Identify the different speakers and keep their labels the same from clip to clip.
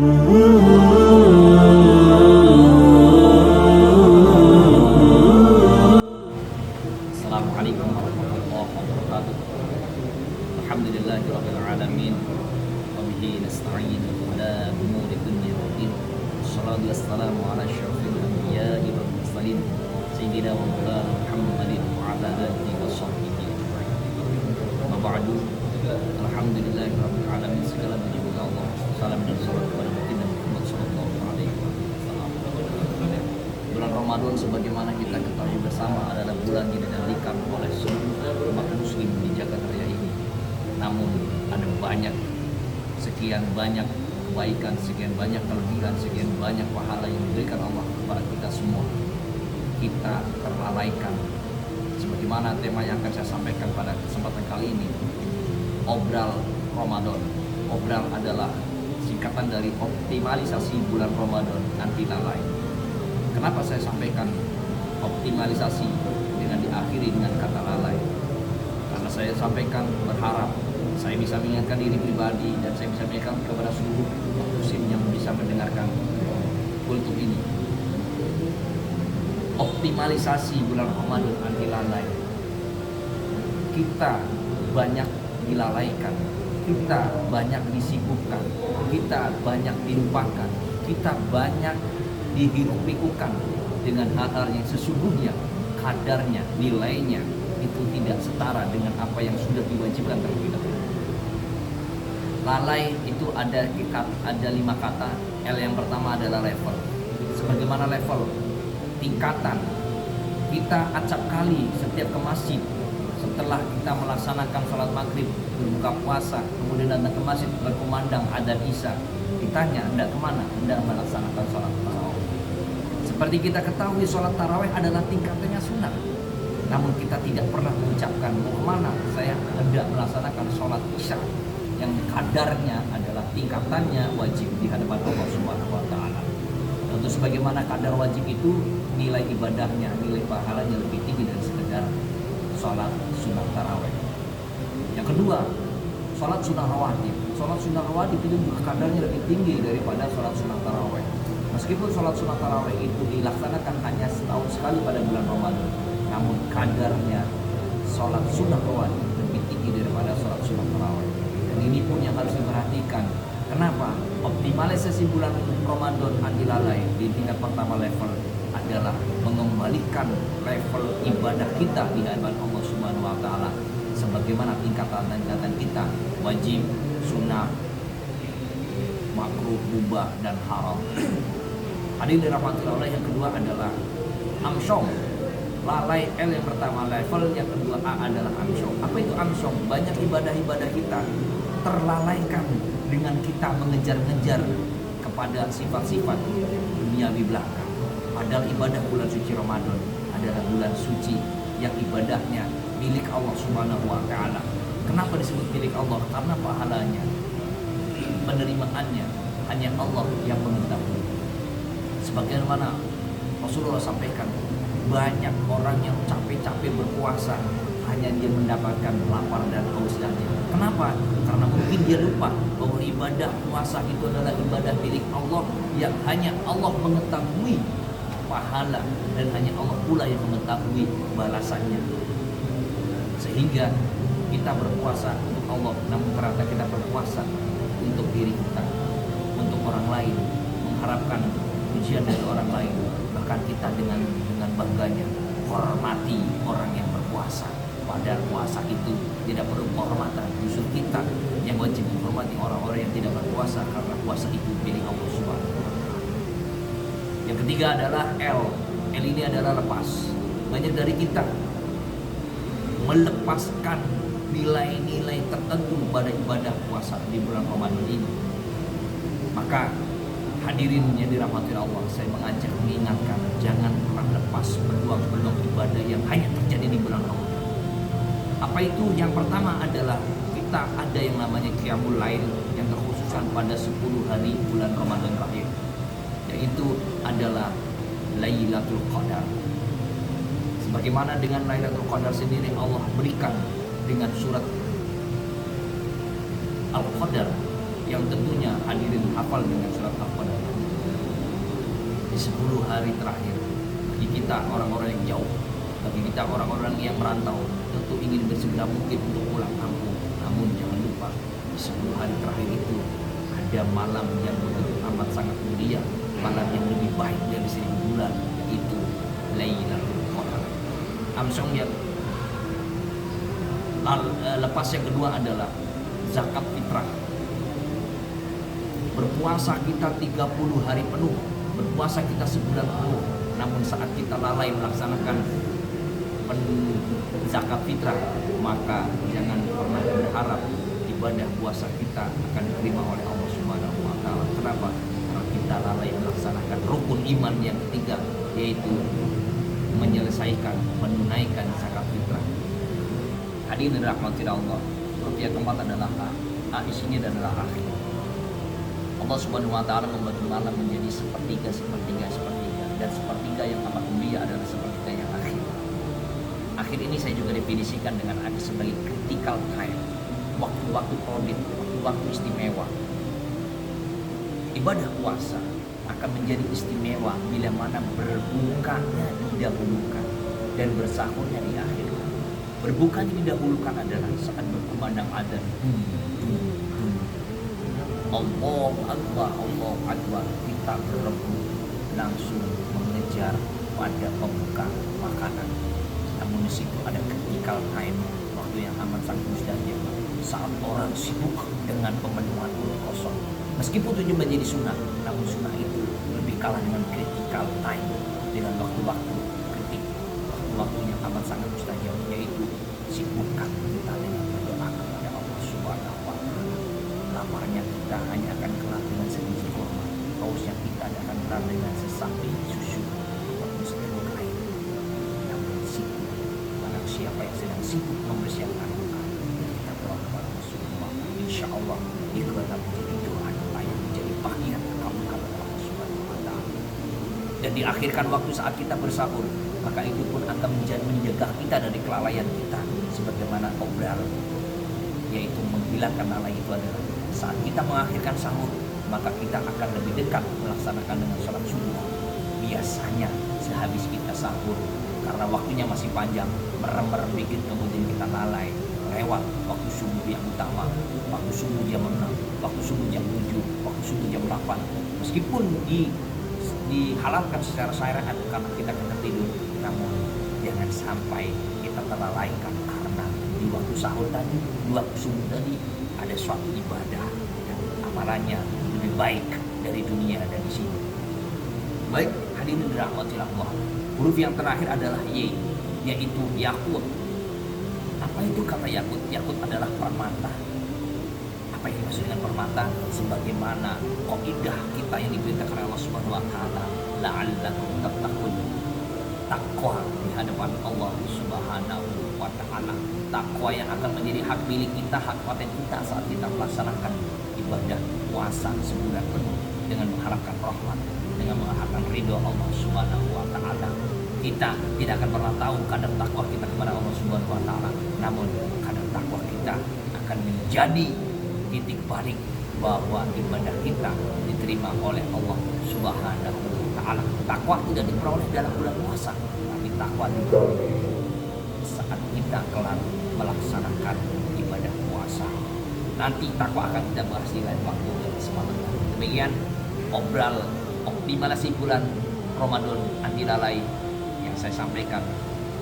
Speaker 1: Assalamualaikum warahmatullahi wabarakatuh. Alhamdulillahirabbil alamin. Wa bihi nasta'in ala umuri dunya wa din. Wassalatu wassalamu ala asyrafil anbiya'i wal mursalin sayyidina wa maulana Muhammadin wa ala alihi wa sahbihi ajma'in. Amma ba'du. Alhamdulillahirabbil alamin. Segala puji bagi Allah. Salam dan salam kepada baginda Muhammad sallallahu alaihi wasallam. Bulan Ramadan sebagaimana kita ketahui bersama adalah bulan yang dinantikan oleh seluruh umat muslim di jagat raya ini. Namun ada sekian banyak kebaikan, sekian banyak kelebihan, sekian banyak pahala yang diberikan Allah kepada kita semua. Kita terlalaikan. Sebagaimana tema yang akan saya sampaikan pada kesempatan kali ini, Obral Ramadan. Obral adalah singkatan dari optimalisasi bulan Ramadan anti lalai. Kenapa saya sampaikan optimalisasi dengan diakhiri dengan kata lalai? Karena saya sampaikan berharap saya bisa mengingatkan diri pribadi dan saya bisa mengingatkan kepada seluruh muslim yang bisa mendengarkan kultum ini. Optimalisasi bulan Ramadan anti lalai. Kita banyak dilalaikan, kita banyak disibukkan, kita banyak dilupakan, kita banyak dihiruk-pikukkan dengan hal-hal yang sesungguhnya kadarnya, nilainya itu tidak setara dengan apa yang sudah diwajibkan terlebih dahulu. Lalai itu ada 5 kata. L yang pertama adalah level. Sebagaimana level tingkatan, kita acap kali setiap ke masjid setelah kita melaksanakan sholat maghrib, berbuka puasa, kemudian datang ke masjid berkumandang adzan isya, ditanya hendak kemana? Hendak melaksanakan sholat tarawih. Seperti kita ketahui, sholat tarawih adalah tingkatannya sunnah, namun kita tidak pernah mengucapkan mau kemana, saya hendak melaksanakan sholat isya yang kadarnya adalah tingkatannya wajib di hadapan Allah Subhanahu wa Ta'ala. Tentu sebagaimana kadar wajib itu, nilai ibadahnya, nilai pahalanya lebih tinggi dari sekedar sholat sunnah tarawih. Yang kedua, sholat sunnah rawatib. Sholat sunnah rawatib itu juga kadarnya lebih tinggi daripada sholat sunnah tarawih. Meskipun sholat sunnah tarawih itu dilaksanakan hanya setahun sekali pada bulan Ramadan, namun kadarnya sholat sunnah rawatib lebih tinggi daripada sholat sunnah tarawih. Dan ini pun yang harus diperhatikan. Kenapa? Optimalisasi bulan Ramadan anti lalai di tingkat pertama level adalah mengembalikan level ibadah kita di hadapan Allah Subhanahu wa Ta'ala sebagaimana tingkatan-tingkatan kita, wajib, sunnah, makruh, mubah, dan haram. Hadirin dirahmati Allah, yang kedua adalah amsyong. Lalai L yang pertama level, yang kedua A adalah amsyong. Apa itu amsyong? Banyak ibadah-ibadah kita terlalaikan dengan kita mengejar-ngejar kepada sifat-sifat duniawi belaka. Padahal ibadah bulan suci Ramadan adalah bulan suci yang ibadahnya milik Allah Subhanahu wa Ta'ala. Kenapa disebut milik Allah? Karena pahalanya, penerimaannya hanya Allah yang mengetahui. Sebagaimana Rasulullah sampaikan, banyak orang yang capek-capek berpuasa hanya dia mendapatkan lapar dan haus saja. Kenapa? Karena mungkin dia lupa bahwa ibadah puasa itu adalah ibadah milik Allah yang hanya Allah mengetahui pahala dan hanya Allah pula yang mengetahui balasannya. Sehingga kita berpuasa untuk Allah, namun ternyata kita berpuasa untuk diri kita, untuk orang lain, mengharapkan pujian dari orang lain. Bahkan kita dengan bangganya hormati orang yang berpuasa. Padahal puasa itu tidak perlu penghormatan. Justru kita yang wajib menghormati orang-orang yang tidak berpuasa, karena puasa itu milik Allah Subhanahu wa Ta'ala. Yang ketiga adalah L. L ini adalah lepas. Banyak dari kita melepaskan nilai-nilai tertentu pada ibadah puasa di bulan Ramadan ini. Maka hadirin yang dirahmati Allah, saya mengajak, mengingatkan, jangan pernah lepas peluang-peluang ibadah yang hanya terjadi di bulan Ramadan. Apa itu? Yang pertama adalah kita ada yang namanya Qiyamul Lail yang terkhususkan pada 10 hari bulan Ramadan terakhir, yaitu adalah Lailatul Qadar. Sebagaimana dengan Lailatul Qadar sendiri Allah berikan dengan surat Al-Qadar yang tentunya hadirin hafal dengan surat Al-Qadar. Di 10 hari terakhir, bagi kita orang-orang yang jauh, bagi kita orang-orang yang merantau, tentu ingin bersegera mungkin untuk pulang kampung. Namun jangan lupa, di 10 hari terakhir itu ada malam yang begitu amat sangat mulia, malam yang lebih baik dari 1000 bulan, yaitu Lailatul Qadar. Amsyong yang lepas yang kedua adalah zakat fitrah. Berpuasa kita 30 hari penuh, berpuasa kita sebulan penuh, namun saat kita lalai melaksanakan zakat fitrah, maka jangan pernah berharap ibadah puasa kita akan diterima oleh Allah Subhanahu wa taala. Kenapa? Karena kita lalai melaksanakan rukun iman yang ketiga, yaitu menyelesaikan, menunaikan zakat fitrah. Hadirin dirahmati Allah, huruf yang keempat adalah A. Isinya adalah akhir. Allah Subhanahu wa taala membagi malam menjadi sepertiga, dan sepertiga yang amat mulia adalah sepertiga yang akhir. Akhir ini saya juga definisikan dengan ada sebagai critical time, waktu-waktu kredit, waktu-waktu istimewa. Ibadah puasa akan menjadi istimewa bila mana berbukanya didahulukan dan bersahurnya diakhirkan. Berbukanya didahulukan adalah saat berkumandang adzan. Allah Akbar, kita berebut langsung mengejar pada pembuka makanan. Namun di situ ada critical time, waktu yang amat sangat mustahil, saat orang sibuk dengan pemenuhan perut kosong. Meskipun itu menjadi sunnah, namun sunnah itu lebih kalah dengan critical time, dengan waktu-waktu kritik, waktu-waktu yang amat sangat mustahil, yaitu sibukkan kita dengan berdoa kepada Allah Subhanahu wa taala. Laparnya kita hanya akan kelar dengan sebiji kurma, hausnya kita akan kelar dengan sesamping susu ataupun seteguk air. Namun sibuk, barang siapa yang sedang sibuk mempersiapkan buka, kita doa kepada Allah Subhanahu wa taala. Insya Allah itu akan menjadi doa yang menjadi bagian kabulkan Allah Subhanahu wa taala. Dan diakhirkan waktu saat kita bersahur, maka itu pun akan menjaga kita dari kelalaian kita, sebagaimana obral, yaitu menghilangkan lalai itu adalah saat kita mengakhirkan sahur, maka kita akan lebih dekat melaksanakan dengan sholat subuh. Biasanya sehabis kita sahur, karena waktunya masih panjang, merem-merem dikit kemudian kita lalai, lewat waktu subuh yang utama, waktu subuh jam 6, waktu subuh jam 7, waktu subuh jam 8. Meskipun dihalalkan secara syariat karena kita kena tidur, namun jangan sampai kita terlalaikan karena di waktu sahur tadi, di waktu subuh tadi ada suatu ibadah dan amalannya lebih baik dari dunia dan di sini. Baik, hadirin dirahmati Allah. Huruf yang terakhir adalah Y, yaitu yakut. Apa itu kata yakut? Yakut adalah permata. Apa yang dimaksud dengan permata? Sebagaimana kaidah kita yang diperintahkan oleh Allah Subhanahu wa taala, la'allakum tattaqun. Takwa di hadapan Allah Subhanahu wa taala. Takwa yang akan menjadi hak milik kita, hak paten kita saat kita melaksanakan ibadah puasa sebulan penuh dengan mengharapkan rahmat, dengan mengharapkan ridho Allah Subhanahu wa taala. Kita tidak akan pernah tahu kadar takwa kita kepada Allah Subhanahu wa taala, namun kadar takwa kita akan menjadi titik balik bahwa ibadah kita diterima oleh Allah Subhanahu wa taala. Takwa tidak diperoleh dalam bulan puasa, tapi takwa diperoleh saat kita kelar melaksanakan ibadah puasa. Nanti takwa akan kita bahas di lain waktu dan kesempatan. Demikian obral optimalisasi bulan Ramadan anti lalai yang saya sampaikan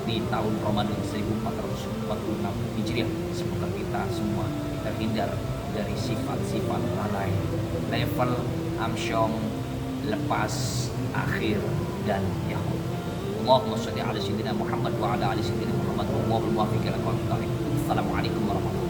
Speaker 1: di tahun Ramadan 1446 Hijriah. Semoga kita semua terhindar dari sifat-sifat lalai, level, amsyong, lepas, akhir, dan yahud. Allahumma sholli ala sayyidina Muhammad wa ala ali sayyidina Muhammad. Wallahul muwaffiq ila aqwamit thoriq. Assalamualaikum warahmatullahi wabarakatuh.